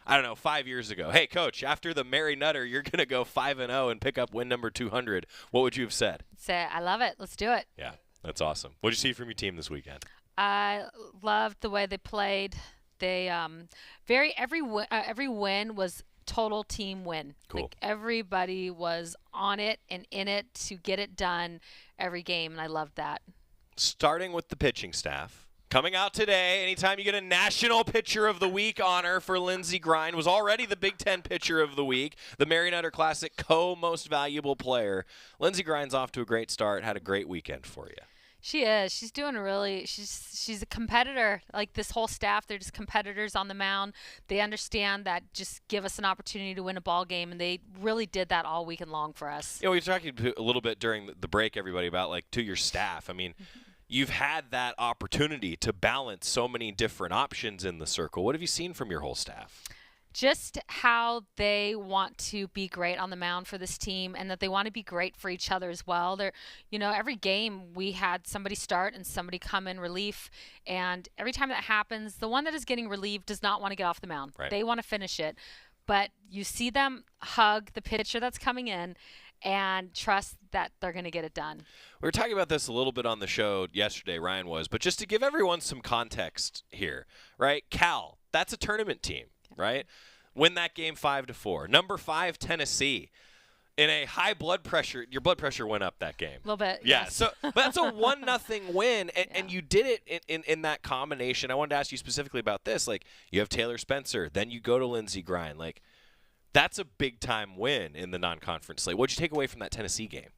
I don't know, 5 years ago, hey, Coach, after the Mary Nutter, you're going to go 5-0 and pick up win number 200, what would you have said? Say, I love it. Let's do it. Yeah, that's awesome. What did you see from your team this weekend? I loved the way they played. They every win was total team win. Cool. Like everybody was on it and in it to get it done every game, and I loved that. Starting with the pitching staff. Coming out today, anytime you get a National Pitcher of the Week honor for Lindsey Grind, was already the Big Ten Pitcher of the Week, the Mary Nutter Classic co-most valuable player. Lindsey Grind's off to a great start, had a great weekend for you. She is. She's doing she's a competitor. Like this whole staff, they're just competitors on the mound. They understand that just give us an opportunity to win a ball game, and they really did that all weekend long for us. We were talking a little bit during the break, everybody, about to your staff. I mean, you've had that opportunity to balance so many different options in the circle. What have you seen from your whole staff? Just how they want to be great on the mound for this team, and that they want to be great for each other as well. They're, every game we had somebody start and somebody come in relief, and every time that happens, the one that is getting relieved does not want to get off the mound. Right. They want to finish it, but you see them hug the pitcher that's coming in and trust that they're going to get it done. We were talking about this a little bit on the show yesterday, Ryan was, but just to give everyone some context here, right? Cal, that's a tournament team. Right? Win that game 5-4. Number 5, Tennessee. In a high blood pressure, your blood pressure went up that game. A little bit. Yeah. Yes. So but that's a 1-0 win, and you did it in that combination. I wanted to ask you specifically about this. Like, you have Taylor Spencer, then you go to Lindsey Grind. Like, that's a big time win in the non-conference slate. What'd you take away from that Tennessee game?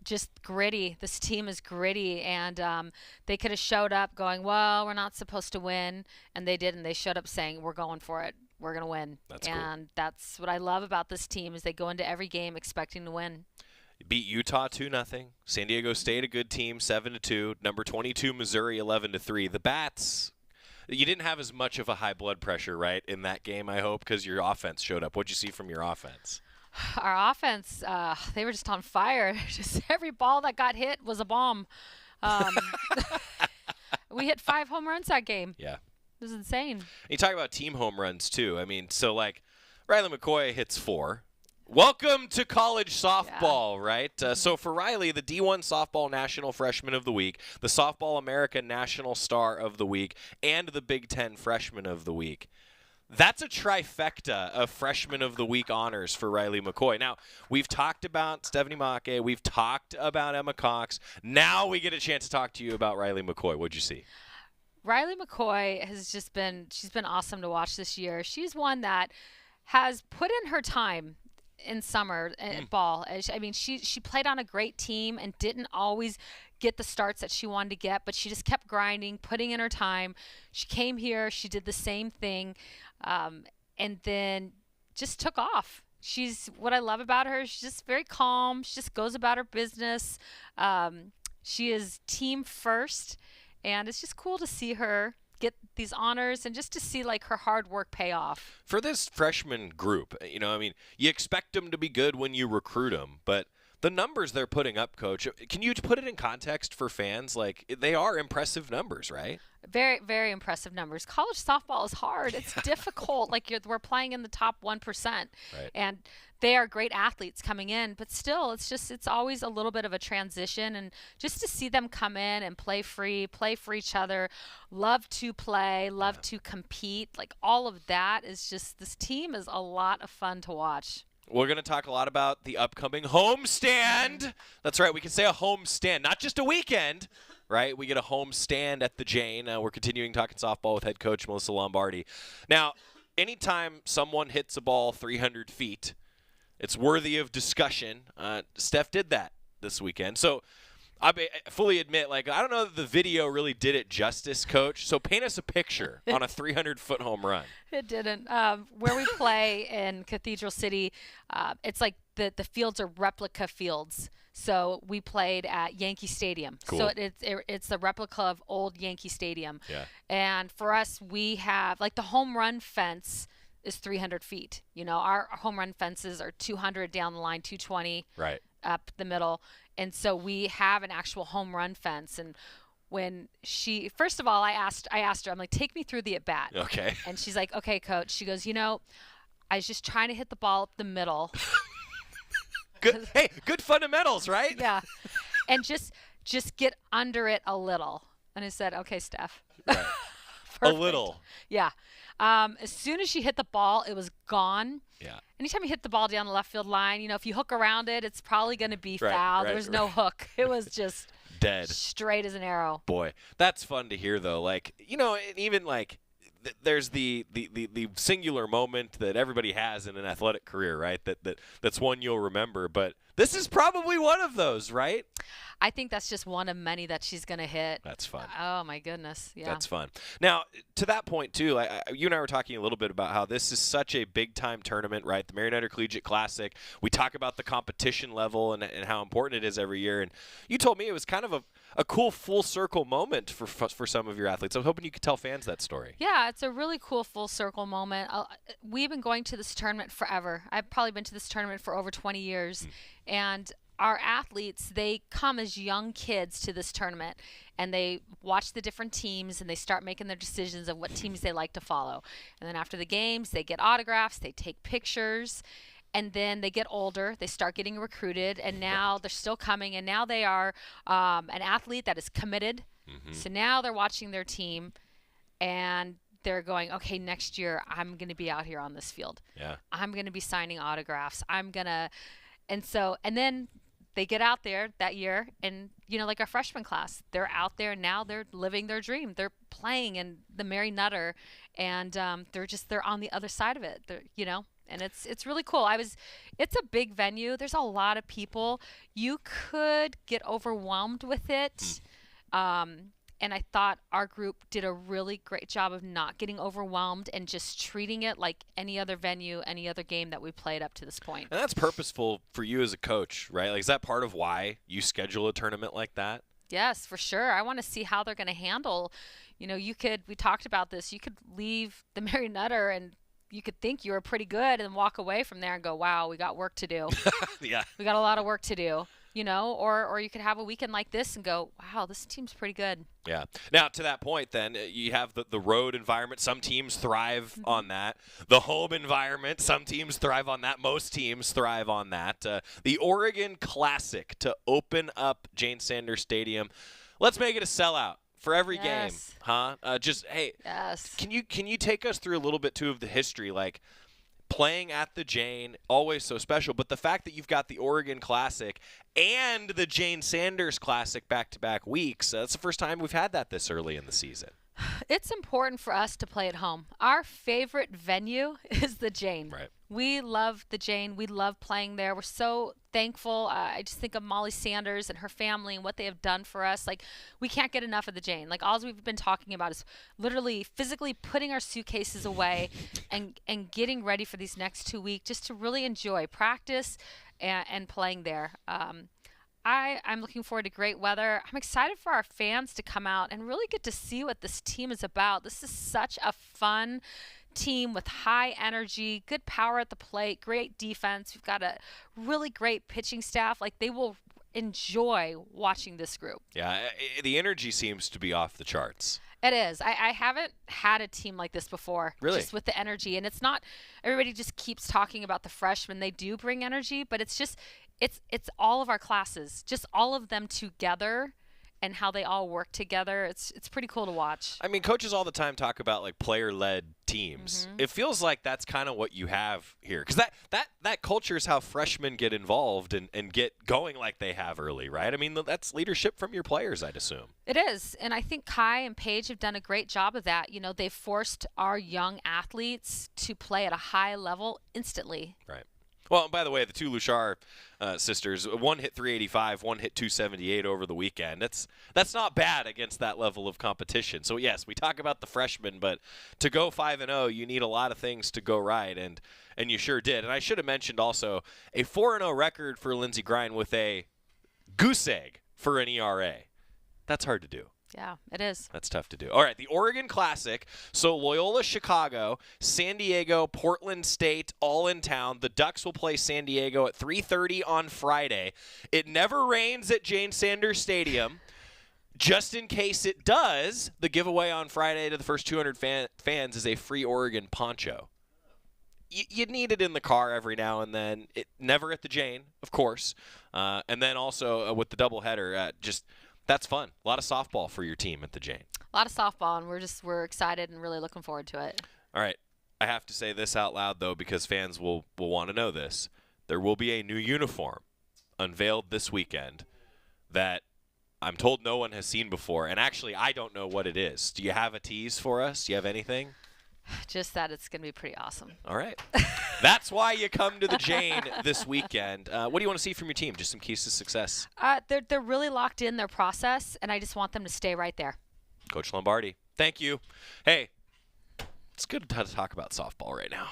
Just gritty. This team is gritty, and they could have showed up going, well, we're not supposed to win, and they didn't. They showed up saying, we're going for it. We're going to win. That's and cool. That's what I love about this team is they go into every game expecting to win. You beat Utah 2-0. San Diego State, a good team, 7-2. Number 22, Missouri, 11-3. The Bats, you didn't have as much of a high blood pressure, right, in that game, I hope, because your offense showed up. What'd you see from your offense? Our offense, they were just on fire. Just every ball that got hit was a bomb. We hit 5 home runs that game. Yeah. It was insane. You talk about team home runs, too. I mean, so, Riley McCoy hits 4. Welcome to college softball, right? So for Riley, the D1 Softball National Freshman of the Week, the Softball America National Star of the Week, and the Big Ten Freshman of the Week. That's a trifecta of Freshman of the Week honors for Riley McCoy. Now, we've talked about Stephanie Maake. We've talked about Emma Cox. Now we get a chance to talk to you about Riley McCoy. What'd you see? Riley McCoy has just been – she's been awesome to watch this year. She's one that has put in her time in summer ball. I mean, she played on a great team and didn't always get the starts that she wanted to get, but she just kept grinding, putting in her time. She came here. She did the same thing. And then just took off. What I love about her, she's just very calm. She just goes about her business. She is team first, and it's just cool to see her get these honors and just to see her hard work pay off. For this freshman group, you expect them to be good when you recruit them, but the numbers they're putting up, Coach, can you put it in context for fans? They are impressive numbers, right? Very, very impressive numbers. College softball is hard. It's difficult. Like we're playing in the top 1%. Right. And they are great athletes coming in, but still, it's always a little bit of a transition. And just to see them come in and play free, play for each other, love to play, love to compete, like all of that is just, this team is a lot of fun to watch. We're going to talk a lot about the upcoming homestand. That's right. We can say a homestand, not just a weekend, right? We get a homestand at the Jane. We're continuing talking softball with head coach Melyssa Lombardi. Now, anytime someone hits a ball 300 feet, it's worthy of discussion. Steph did that this weekend. So I fully admit, like, I don't know that the video really did it justice, Coach. So paint us a picture on a 300-foot home run. It didn't. Where we play in Cathedral City, it's like the fields are replica fields. So we played at Yankee Stadium. Cool. So it's the replica of old Yankee Stadium. Yeah. And for us, we have, like, the home run fence is 300 feet. You know, our home run fences are 200 down the line, 220 right up the middle. And so we have an actual home run fence. And when first of all, I asked her, I'm like, take me through the at bat. Okay. And she's like, okay, Coach. She goes, I was just trying to hit the ball up the middle. Good. Hey, good fundamentals, right? Yeah. And just get under it a little. And I said, okay, Steph. Right. A little. Yeah. As soon as she hit the ball, it was gone. Yeah. Anytime you hit the ball down the left field line, if you hook around it, it's probably going to be foul. There was no hook. It was just dead. Straight as an arrow. Boy, that's fun to hear, though. Like, even like there's the singular moment that everybody has in an athletic career, right? That's one you'll remember. But this is probably one of those, right? I think that's just one of many that she's going to hit. That's fun. Oh, my goodness. Yeah. That's fun. Now, to that point, too, you and I were talking a little bit about how this is such a big-time tournament, right? The Marionette Collegiate Classic. We talk about the competition level and how important it is every year. And you told me it was kind of a cool full-circle moment for some of your athletes. I was hoping you could tell fans that story. Yeah, it's a really cool full-circle moment. We've been going to this tournament forever. I've probably been to this tournament for over 20 years. And our athletes, they come as young kids to this tournament, and they watch the different teams, and they start making their decisions of what teams they like to follow. And then after the games, they get autographs, they take pictures, and then they get older, they start getting recruited, and now they're still coming, and now they are an athlete that is committed. Mm-hmm. So now they're watching their team, and they're going, okay, next year I'm going to be out here on this field. Yeah. I'm going to be signing autographs. And then they get out there that year, and like our freshman class, they're out there now. They're living their dream. They're playing in the Mary Nutter, and they're on the other side of it. And it's really cool. It's a big venue. There's a lot of people. You could get overwhelmed with it. And I thought our group did a really great job of not getting overwhelmed and just treating it like any other venue, any other game that we played up to this point. And that's purposeful for you as a coach, right? Like, is that part of why you schedule a tournament like that? Yes, for sure. I want to see how they're going to handle. We talked about this. You could leave the Mary Nutter and you could think you were pretty good and walk away from there and go, wow, we got work to do. Yeah. We got a lot of work to do. Or you could have a weekend like this and go, wow, this team's pretty good. Yeah. Now, to that point, then, you have the road environment. Some teams thrive on that. The home environment, some teams thrive on that. Most teams thrive on that. The Oregon Classic to open up Jane Sanders Stadium. Let's make it a sellout for every game, huh? Yes. Can you take us through a little bit, too, of the history, like, playing at the Jane, always so special, but the fact that you've got the Oregon Classic and the Jane Sanders Classic back-to-back weeks, that's the first time we've had that this early in the season. It's important for us to play at home. Our favorite venue is the Jane. Right. We love the Jane. We love playing there. We're so thankful. I just think of Molly Sanders and her family and what they have done for us. Like, we can't get enough of the Jane. Like, all we've been talking about is literally physically putting our suitcases away and getting ready for these next 2 weeks just to really enjoy practice and playing there. I'm looking forward to great weather. I'm excited for our fans to come out and really get to see what this team is about. This is such a fun team with high energy, good power at the plate, great defense. We've got a really great pitching staff. Like, they will enjoy watching this group. Yeah, the energy seems to be off the charts. It is. I haven't had a team like this before. Really? Just with the energy. And it's not, everybody just keeps talking about the freshmen. They do bring energy, but it's just, it's all of our classes, just all of them together and how they all work together. It's pretty cool to watch. I mean, coaches all the time talk about like player-led teams. It feels like that's kind of what you have here, because that culture is how freshmen get involved and get going like they have early, right? I mean, that's leadership from your players, I'd assume. It is, and I think Kai and Paige have done a great job of that. You know, they've forced our young athletes to play at a high level instantly. Right. Well, by the way, the two Luchar sisters, one hit 385, one hit 278 over the weekend. That's not bad against that level of competition. So, yes, we talk about the freshmen, but to go 5-0, you need a lot of things to go right, and you sure did. And I should have mentioned also a 4-0 record for Lindsey Grine with a goose egg for an ERA. That's hard to do. Yeah, it is. That's tough to do. All right, the Oregon Classic. So Loyola Chicago, San Diego, Portland State, all in town. The Ducks will play San Diego at 3:30 on Friday. It never rains at Jane Sanders Stadium. Just in case it does, the giveaway on Friday to the first 200 fans is a free Oregon poncho. You need it in the car every now and then. Never at the Jane, of course. And then also with the doubleheader, that's fun. A lot of softball for your team at the Jane. A lot of softball, and we're excited and really looking forward to it. All right. I have to say this out loud, though, because fans will want to know this. There will be a new uniform unveiled this weekend that I'm told no one has seen before. And actually, I don't know what it is. Do you have a tease for us? Do you have anything? Just that it's going to be pretty awesome. All right. That's why you come to the Jane this weekend. What do you want to see from your team? Just some keys to success. They're really locked in their process, and I just want them to stay right there. Coach Lombardi, thank you. Hey, it's good to talk about softball right now.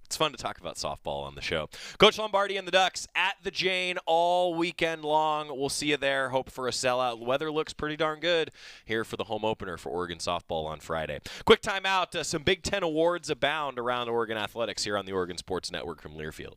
It's fun to talk about softball on the show. Coach Lombardi and the Ducks at the Jane all weekend long. We'll see you there. Hope for a sellout. The weather looks pretty darn good here for the home opener for Oregon softball on Friday. Quick timeout. Some Big Ten awards abound around Oregon athletics here on the Oregon Sports Network from Learfield.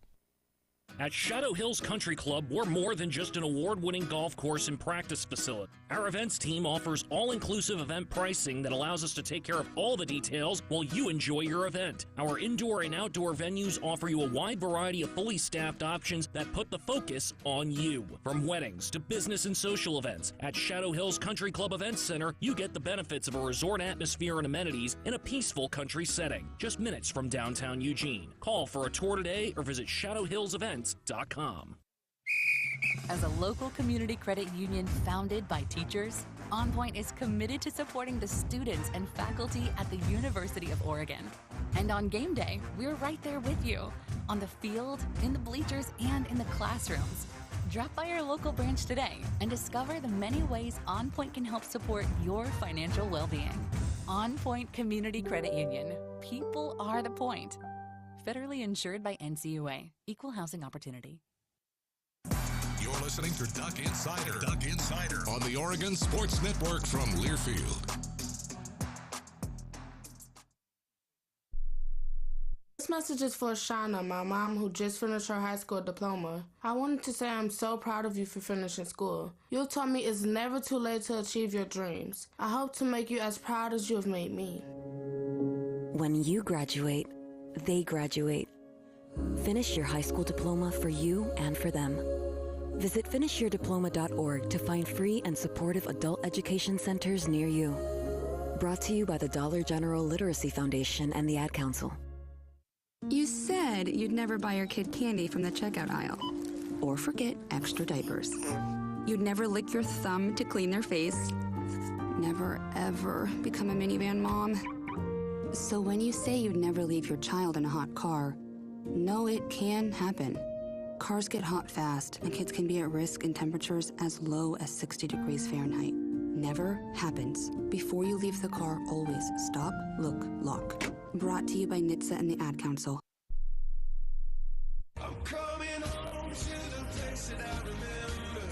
At Shadow Hills Country Club, we're more than just an award-winning golf course and practice facility. Our events team offers all-inclusive event pricing that allows us to take care of all the details while you enjoy your event. Our indoor and outdoor venues offer you a wide variety of fully staffed options that put the focus on you. From weddings to business and social events, at Shadow Hills Country Club Events Center, you get the benefits of a resort atmosphere and amenities in a peaceful country setting, just minutes from downtown Eugene. Call for a tour today or visit shadowhillsevents.com. As a local community credit union founded by teachers, OnPoint is committed to supporting the students and faculty at the University of Oregon. And on game day, we're right there with you, on the field, in the bleachers, and in the classrooms. Drop by our local branch today and discover the many ways OnPoint can help support your financial well-being. OnPoint Community Credit Union. People are the point. Federally insured by NCUA. Equal housing opportunity. You're listening to Duck Insider. Duck Insider on the Oregon Sports Network from Learfield. This message is for Shauna, my mom who just finished her high school diploma. I wanted to say I'm so proud of you for finishing school. You taught me it's never too late to achieve your dreams. I hope to make you as proud as you have made me. When you graduate, they graduate. Finish your high school diploma for you and for them. Visit finishyourdiploma.org to find free and supportive adult education centers near you. Brought to you by the Dollar General Literacy Foundation and the Ad Council. You said you'd never buy your kid candy from the checkout aisle. Or forget extra diapers. You'd never lick your thumb to clean their face. Never, ever become a minivan mom. So when you say you'd never leave your child in a hot car, know it can happen. Cars get hot fast, and kids can be at risk in temperatures as low as 60 degrees Fahrenheit. Never happens. Before you leave the car, always stop, look, lock. Brought to you by NHTSA and the Ad Council. I'm coming home to the place that I remember.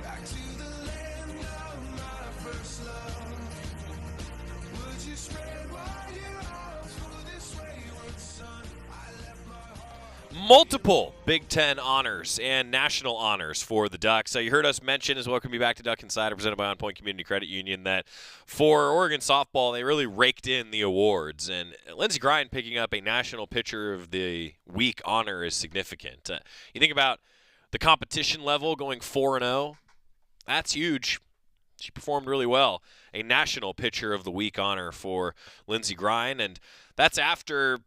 Back to the land of my first love. Would you spread wide your arms for this wayward son? I left my heart. multiple Big Ten honors and national honors for the Ducks. So you heard us mention, as welcome you back to Duck Insider, presented by OnPoint Community Credit Union, that for Oregon softball, they really raked in the awards. And Lindsey Grine picking up a National Pitcher of the Week honor is significant. You think about the competition level going 4-0, that's huge. She performed really well. A National Pitcher of the Week honor for Lindsey Grine, and that's after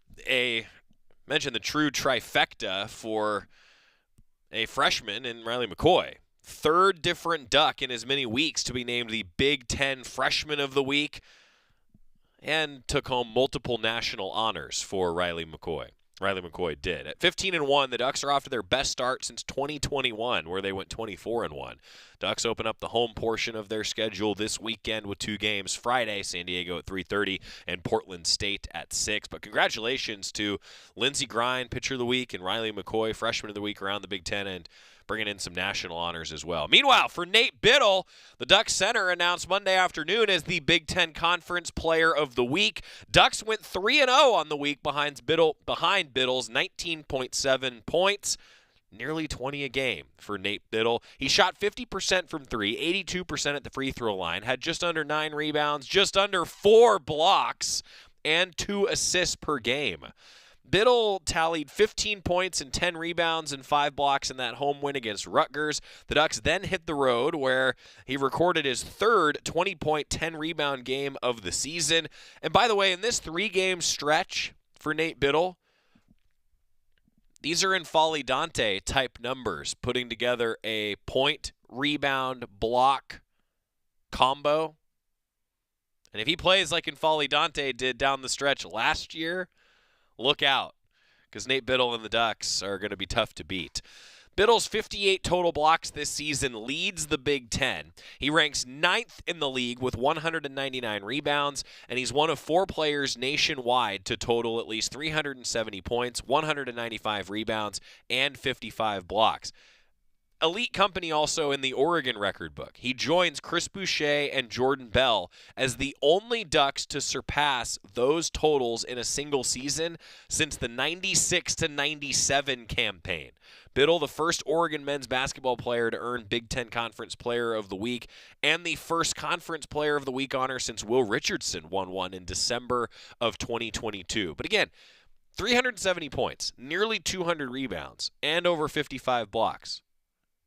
mentioned the true trifecta for a freshman in Riley McCoy. Third different Duck in as many weeks to be named the Big Ten Freshman of the Week, and took home multiple national honors for Riley McCoy. Riley McCoy did. At 15-1, the Ducks are off to their best start since 2021, where they went 24-1. Ducks open up the home portion of their schedule this weekend with 2 games. Friday, San Diego at 3:30 and Portland State at 6. But congratulations to Lindsey Grine, Pitcher of the Week, and Riley McCoy, Freshman of the Week around the Big Ten, and bringing in some national honors as well. Meanwhile, for Nate Biddle, the Ducks center announced Monday afternoon as the Big Ten Conference Player of the Week. Ducks went 3-0 on the week behind Biddle's 19.7 points. Nearly 20 a game for Nate Biddle. He shot 50% from 3, 82% at the free throw line, had just under 9 rebounds, just under 4 blocks, and 2 assists per game. Biddle tallied 15 points and 10 rebounds and 5 blocks in that home win against Rutgers. The Ducks then hit the road, where he recorded his third 20-point, 10-rebound game of the season. And by the way, in this 3-game stretch for Nate Biddle, these are in Folly Dante type numbers, putting together a point, rebound, block combo. And if he plays like in Folly Dante did down the stretch last year, look out, because Nate Biddle and the Ducks are going to be tough to beat. Biddle's 58 total blocks this season leads the Big Ten. He ranks 9th in the league with 199 rebounds, and he's one of 4 players nationwide to total at least 370 points, 195 rebounds, and 55 blocks. Elite company also in the Oregon record book. He joins Chris Boucher and Jordan Bell as the only Ducks to surpass those totals in a single season since the 96-97 campaign. Biddle, the first Oregon men's basketball player to earn Big Ten Conference Player of the Week, and the first Conference Player of the Week honor since Will Richardson won one in December of 2022. But again, 370 points, nearly 200 rebounds, and over 55 blocks.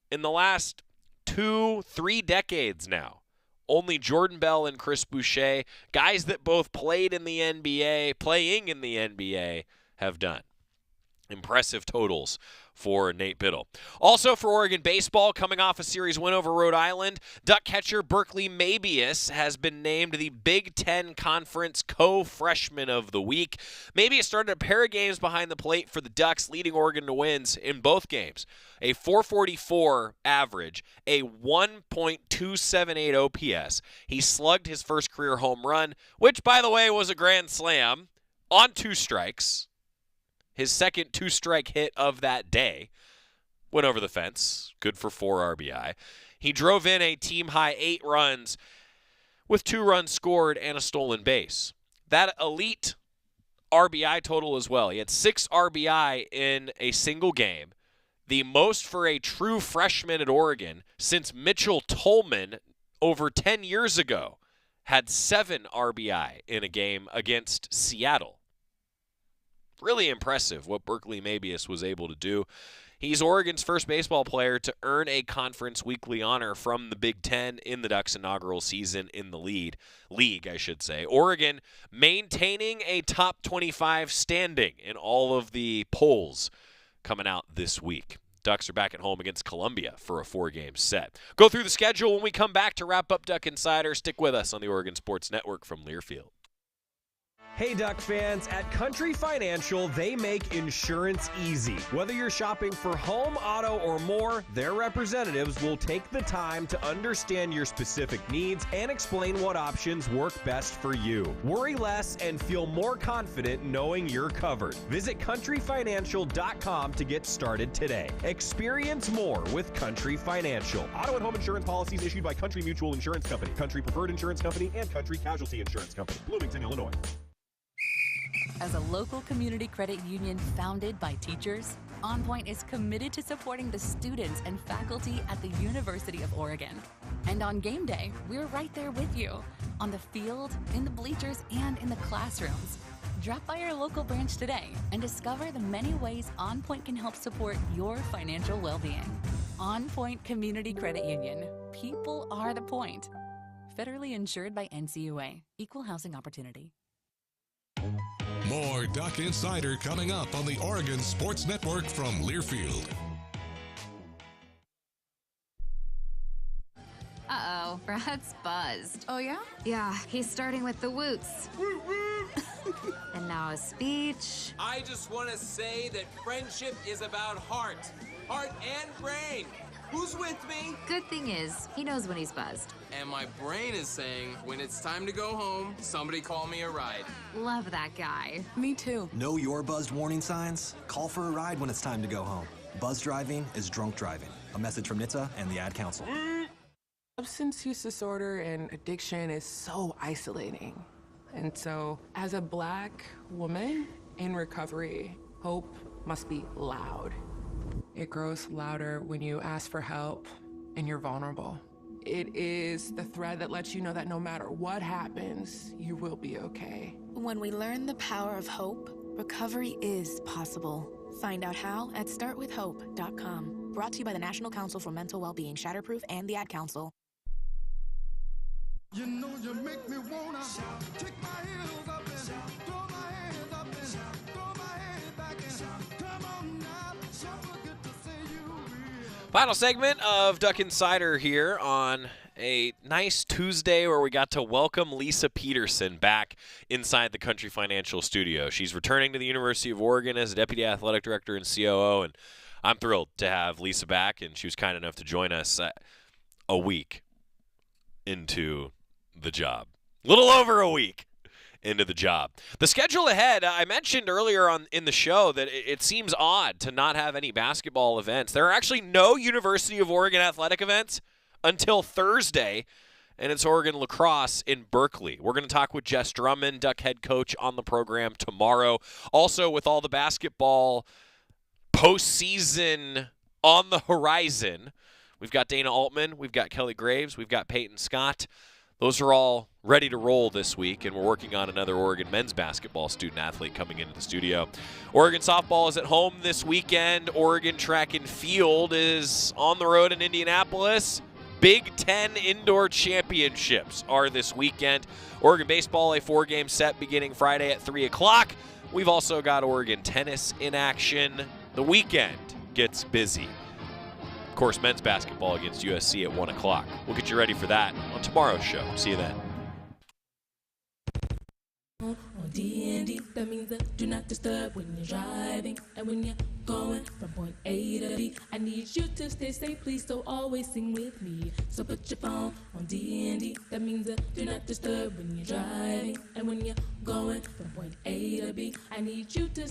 In the last 2-3 decades now, only Jordan Bell and Chris Boucher, guys that both playing in the NBA, have done. Impressive totals for Nate Biddle. Also for Oregon baseball, coming off a series win over Rhode Island, Duck catcher Berkeley Mabius has been named the Big Ten Conference Co-Freshman of the Week. Mabius started a pair of games behind the plate for the Ducks, leading Oregon to wins in both games. A .444 average, a 1.278 OPS. He slugged his first career home run, which, by the way, was a grand slam on 2 strikes. His second 2-strike hit of that day went over the fence. Good for 4 RBI. He drove in a team-high 8 runs with 2 runs scored and a stolen base. That elite RBI total as well. He had 6 RBI in a single game, the most for a true freshman at Oregon since Mitchell Tolman over 10 years ago had 7 RBI in a game against Seattle. Really impressive what Berkeley Mabius was able to do. He's Oregon's first baseball player to earn a conference weekly honor from the Big Ten in the Ducks' inaugural season in the league. Oregon maintaining a top 25 standing in all of the polls coming out this week. Ducks are back at home against Columbia for a 4-game set. Go through the schedule when we come back to wrap up Duck Insider. Stick with us on the Oregon Sports Network from Learfield. Hey Duck fans, at Country Financial, they make insurance easy. Whether you're shopping for home, auto, or more, their representatives will take the time to understand your specific needs and explain what options work best for you. Worry less and feel more confident knowing you're covered. Visit countryfinancial.com to get started today. Experience more with Country Financial. Auto and home insurance policies issued by Country Mutual Insurance Company, Country Preferred Insurance Company, and Country Casualty Insurance Company, Bloomington, Illinois. As a local community credit union founded by teachers, OnPoint is committed to supporting the students and faculty at the University of Oregon. And on game day, we're right there with you, on the field, in the bleachers, and in the classrooms. Drop by our local branch today and discover the many ways OnPoint can help support your financial well-being. OnPoint Community Credit Union. People are the point. Federally insured by NCUA. Equal housing opportunity. More Duck Insider coming up on the Oregon Sports Network from Learfield. Uh-oh, Brad's buzzed. Oh, yeah? Yeah, he's starting with the woots. And now a speech. I just want to say that friendship is about heart and brain. Who's with me? Good thing is, he knows when he's buzzed. And my brain is saying, when it's time to go home, somebody call me a ride. Love that guy. Me too. Know your buzzed warning signs? Call for a ride when it's time to go home. Buzz driving is drunk driving. A message from NHTSA and the Ad Council. Substance use disorder and addiction is so isolating. And so, as a Black woman in recovery, hope must be loud. It grows louder when you ask for help and you're vulnerable. It is the thread that lets you know that no matter what happens, you will be okay. When we learn the power of hope, recovery is possible. Find out how at startwithhope.com. Brought to you by the National Council for Mental Wellbeing, Shatterproof, and the Ad Council. You know you make me wanna kick my heels up and throw my hands up and throw my head back and come on now, so good to see you. Final segment of Duck Insider here on a nice Tuesday where we got to welcome Melyssa Peterson back inside the Country Financial Studio. She's returning to the University of Oregon as Deputy Athletic Director and COO, and I'm thrilled to have Lisa back, and she was kind enough to join us a week into the job. A little over a week into the job. The schedule ahead, I mentioned earlier in the show that it seems odd to not have any basketball events. There are actually no University of Oregon athletic events until Thursday, and it's Oregon lacrosse in Berkeley. We're going to talk with Jess Drummond, Duck head coach, on the program tomorrow. Also, with all the basketball postseason on the horizon, we've got Dana Altman, we've got Kelly Graves, we've got Peyton Scott. Those are all ready to roll this week, and we're working on another Oregon men's basketball student-athlete coming into the studio. Oregon softball is at home this weekend. Oregon track and field is on the road in Indianapolis. Big Ten Indoor Championships are this weekend. Oregon baseball, a 4-game set beginning Friday at 3 o'clock. We've also got Oregon tennis in action. The weekend gets busy. Of course, men's basketball against USC at 1 o'clock. We'll get you ready for that on tomorrow's show. See you then. On D&D, that means that do not disturb when you're driving and when you're going from point A to B. I need you to stay safe, please, so always sing with me. So put your phone on D&D, that means that do not disturb when you're driving and when you're going from point A to B. I need you to